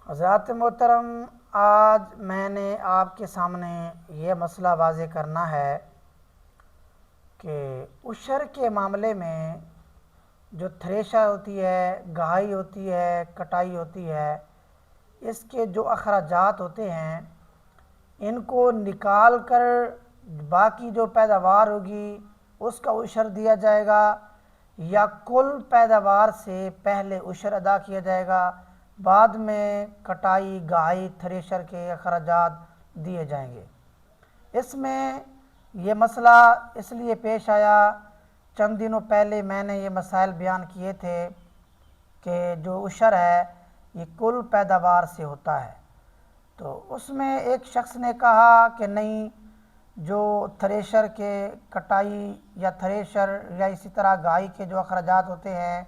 حضرات محترم، آج میں نے آپ کے سامنے یہ مسئلہ واضح کرنا ہے کہ عشر کے معاملے میں جو تھریشر ہوتی ہے، گہائی ہوتی ہے، کٹائی ہوتی ہے، اس کے جو اخراجات ہوتے ہیں ان کو نکال کر باقی جو پیداوار ہوگی اس کا عشر دیا جائے گا، یا کل پیداوار سے پہلے عشر ادا کیا جائے گا، بعد میں کٹائی گہائی تھریشر کے اخراجات دیے جائیں گے۔ اس میں یہ مسئلہ اس لیے پیش آیا، چند دنوں پہلے میں نے یہ مسائل بیان کیے تھے کہ جو عشر ہے یہ کل پیداوار سے ہوتا ہے، تو اس میں ایک شخص نے کہا کہ نہیں، جو تھریشر کے کٹائی یا تھریشر یا اسی طرح گہائی کے جو اخراجات ہوتے ہیں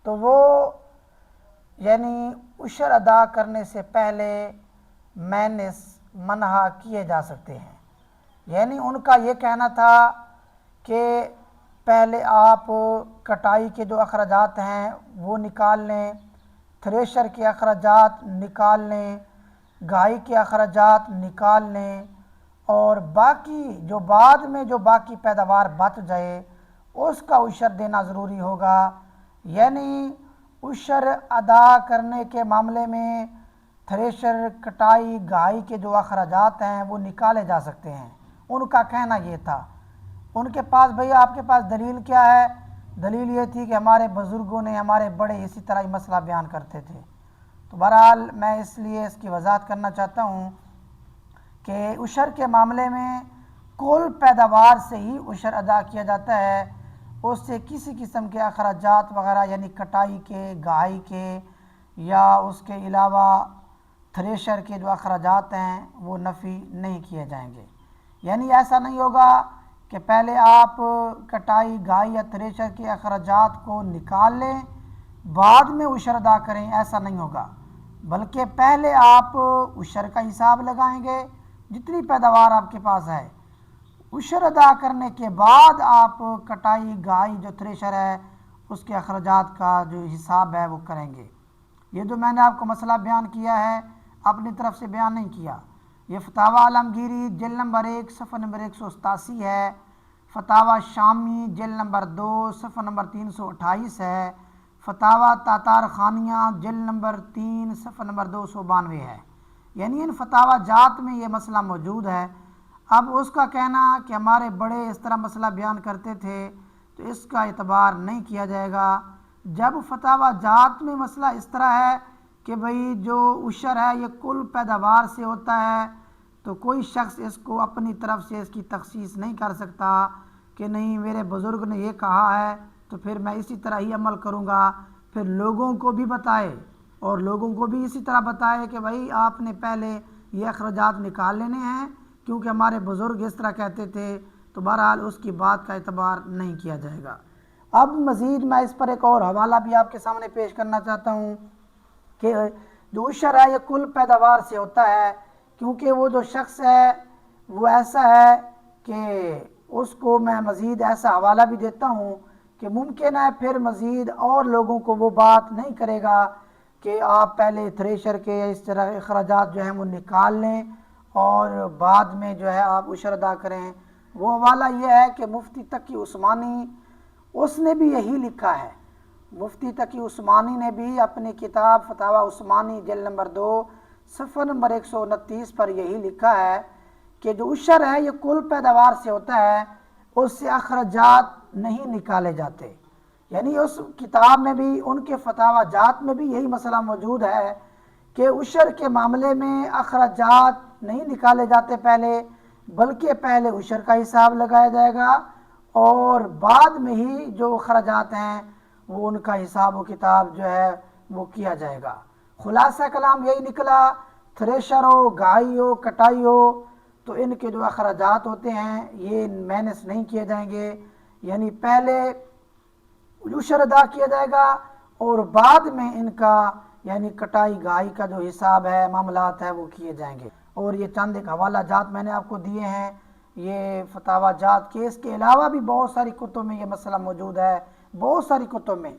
تو وہ یعنی عشر ادا کرنے سے پہلے منہا کیے جا سکتے ہیں۔ یعنی ان کا یہ کہنا تھا کہ پہلے آپ کٹائی کے جو اخراجات ہیں وہ نکال لیں، تھریشر کے اخراجات نکال لیں، گہائی کے اخراجات نکال لیں، اور باقی جو بعد میں جو باقی پیداوار بچ جائے اس کا عشر دینا ضروری ہوگا۔ یعنی عشر ادا کرنے کے معاملے میں تھریشر، کٹائی، گہائی کے جو اخراجات ہیں وہ نکالے جا سکتے ہیں۔ ان کا کہنا یہ تھا۔ ان کے پاس بھئی آپ کے پاس دلیل کیا ہے؟ دلیل یہ تھی کہ ہمارے بزرگوں نے، ہمارے بڑے اسی طرح یہ مسئلہ بیان کرتے تھے۔ تو بہرحال میں اس لیے اس کی وضاحت کرنا چاہتا ہوں کہ عشر کے معاملے میں کل پیداوار سے ہی عشر ادا کیا جاتا ہے، اس سے کسی قسم کے اخراجات وغیرہ یعنی کٹائی کے، گہائی کے یا اس کے علاوہ تھریشر کے جو اخراجات ہیں وہ نفی نہیں کیے جائیں گے۔ یعنی ایسا نہیں ہوگا کہ پہلے آپ کٹائی، گہائی یا تھریشر کے اخراجات کو نکال لیں بعد میں عشر ادا کریں، ایسا نہیں ہوگا، بلکہ پہلے آپ عشر کا حساب لگائیں گے جتنی پیداوار آپ کے پاس ہے، عشر ادا کرنے کے بعد آپ کٹائی، گہائی جو تھریشر ہے اس کے اخراجات کا جو حساب ہے وہ کریں گے۔ یہ جو میں نے آپ کو مسئلہ بیان کیا ہے اپنی طرف سے بیان نہیں کیا، یہ فتاوی عالمگیری جلد نمبر 1 صفحہ نمبر 187 ہے، فتاوی شامی جلد نمبر 2 صفحہ نمبر 328 ہے، فتاوی تاتار خانیہ جلد نمبر 3 صفحہ نمبر 292 ہے۔ یعنی ان فتاوی جات میں یہ مسئلہ موجود ہے۔ اب اس کا کہنا کہ ہمارے بڑے اس طرح مسئلہ بیان کرتے تھے تو اس کا اعتبار نہیں کیا جائے گا۔ جب فتاوی جات میں مسئلہ اس طرح ہے کہ بھئی جو عشر ہے یہ کل پیداوار سے ہوتا ہے، تو کوئی شخص اس کو اپنی طرف سے اس کی تخصیص نہیں کر سکتا کہ نہیں میرے بزرگ نے یہ کہا ہے تو پھر میں اسی طرح ہی عمل کروں گا، پھر لوگوں کو بھی بتائے اور لوگوں کو بھی اسی طرح بتائے کہ بھئی آپ نے پہلے یہ اخراجات نکال لینے ہیں کیونکہ ہمارے بزرگ اس طرح کہتے تھے، تو بہرحال اس کی بات کا اعتبار نہیں کیا جائے گا۔ اب مزید میں اس پر ایک اور حوالہ بھی آپ کے سامنے پیش کرنا چاہتا ہوں کہ جو عشر ہے یہ کل پیداوار سے ہوتا ہے، کیونکہ وہ جو شخص ہے وہ ایسا ہے کہ اس کو میں مزید ایسا حوالہ بھی دیتا ہوں کہ ممکن ہے پھر مزید اور لوگوں کو وہ بات نہیں کرے گا کہ آپ پہلے تھریشر کے یا اس طرح اخراجات جو ہیں وہ نکال لیں اور بعد میں جو ہے آپ عشر ادا کریں۔ وہ حوالہ یہ ہے کہ مفتی تقی عثمانی اس نے بھی یہی لکھا ہے۔ مفتی تقی عثمانی نے بھی اپنی کتاب فتاوی عثمانی جلد نمبر 2 صفحہ نمبر 129 پر یہی لکھا ہے کہ جو عشر ہے یہ کل پیداوار سے ہوتا ہے، اس سے اخراجات نہیں نکالے جاتے۔ یعنی اس کتاب میں بھی، ان کے فتاوی جات میں بھی یہی مسئلہ موجود ہے کہ عشر کے معاملے میں اخراجات نہیں نکالے جاتے پہلے، بلکہ پہلے عشر کا حساب لگایا جائے گا اور بعد میں ہی جو اخراجات ہیں وہ ان کا حساب و کتاب جو ہے وہ کیا جائے گا۔ خلاصہ کلام یہی نکلا، تھریشر ہو، گہائی ہو، کٹائی ہو، تو ان کے جو اخراجات ہوتے ہیں یہ مینس نہیں کیے جائیں گے، یعنی پہلے عشر ادا کیا جائے گا اور بعد میں ان کا یعنی کٹائی گہائی کا جو حساب ہے، معاملات ہے وہ کیے جائیں گے۔ اور یہ چند ایک حوالہ جات میں نے آپ کو دیے ہیں، یہ فتاوی جات کے، اس کے علاوہ بھی بہت ساری کتب میں یہ مسئلہ موجود ہے، بہت ساری کتب میں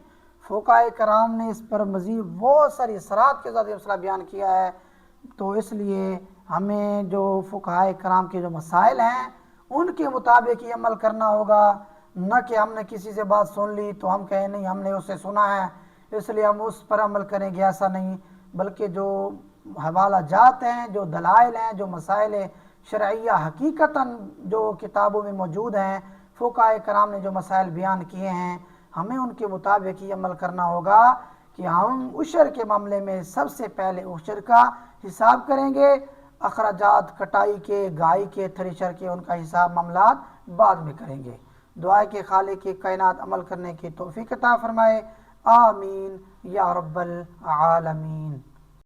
فقہائے کرام نے اس پر مزید بہت ساری اثرات کے ساتھ یہ مسئلہ بیان کیا ہے، تو اس لیے ہمیں جو فقہائے کرام کے جو مسائل ہیں ان کے مطابق ہی عمل کرنا ہوگا، نہ کہ ہم نے کسی سے بات سن لی تو ہم کہیں نہیں ہم نے اسے سنا ہے اس لیے ہم اس پر عمل کریں گے، ایسا نہیں، بلکہ جو حوالہ جات ہیں، جو دلائل ہیں، جو مسائل شرعیہ حقیقتاً جو کتابوں میں موجود ہیں، فقہائے کرام نے جو مسائل بیان کیے ہیں ہمیں ان کے مطابق ہی عمل کرنا ہوگا کہ ہم عشر کے معاملے میں سب سے پہلے عشر کا حساب کریں گے، اخراجات کٹائی کے، گائی کے، تھریشر کے، ان کا حساب معاملات بعد میں کریں گے۔ دعا کہ خالق کی کائنات عمل کرنے کی توفیق عطا فرمائے، آمین یا رب العالمین۔